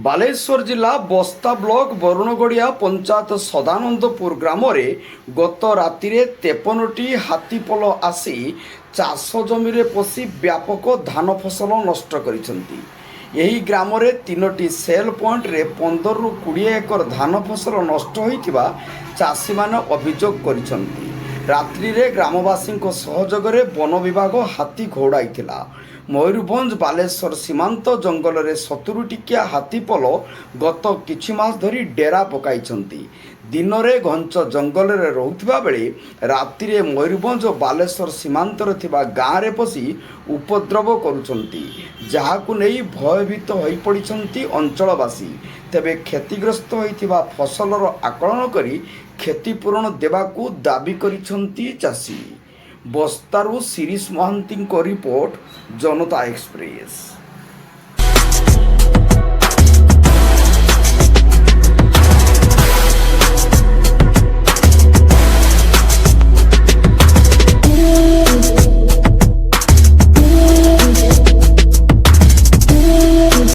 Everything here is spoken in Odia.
ବାଲେଶ୍ୱର ଜିଲ୍ଲା ବସ୍ତା ବ୍ଲକ ବରୁଣଗଡ଼ିଆ ପଞ୍ଚାୟତ ସଦାନନ୍ଦପୁର ଗ୍ରାମରେ ଗତ ରାତିରେ 53ଟି ହାତୀପଲ ଆସି ଚାଷ ଜମିରେ ପଶି ବ୍ୟାପକ ଧାନ ଫସଲ ନଷ୍ଟ କରିଛନ୍ତି। ଏହି ଗ୍ରାମରେ 3ଟି ସେଲ୍ ପଏଣ୍ଟରେ 15ରୁ 20 ଏକର ଧାନ ଫସଲ ନଷ୍ଟ ହୋଇଥିବା ଚାଷୀମାନେ ଅଭିଯୋଗ କରିଛନ୍ତି। ରାତ୍ରିରେ ଗ୍ରାମବାସୀଙ୍କ ସହଯୋଗରେ ବନ ବିଭାଗ ହାତୀ ଘଉଡ଼ାଇଥିଲା। ମୟୂରଭଞ୍ଜ ବାଲେଶ୍ୱର ସୀମାନ୍ତ ଜଙ୍ଗଲରେ 70 ଟିକିଆ ହାତୀପଲ ଗତ କିଛି ମାସ ଧରି ଡେରା ପକାଇଛନ୍ତି। ଦିନରେ ଘଞ୍ଚ ଜଙ୍ଗଲରେ ରହୁଥିବା ବେଳେ ରାତିରେ ମୟୂରଭଞ୍ଜ ଓ ବାଲେଶ୍ୱର ସୀମାନ୍ତରେ ଥିବା ଗାଁରେ ପଶି ଉପଦ୍ରବ କରୁଛନ୍ତି, ଯାହାକୁ ନେଇ ଭୟଭୀତ ହୋଇପଡ଼ିଛନ୍ତି ଅଞ୍ଚଳବାସୀ। ତେବେ କ୍ଷତିଗ୍ରସ୍ତ ହୋଇଥିବା ଫସଲର ଆକଳନ କରି କ୍ଷତିପୂରଣ ଦେବାକୁ ଦାବି କରିଛନ୍ତି ଚାଷୀ। ବସ୍ତାରୁ ଶିରିଷ ମହାନ୍ତିଙ୍କ ରିପୋର୍ଟ, ଜନତା ଏକ୍ସପ୍ରେସ।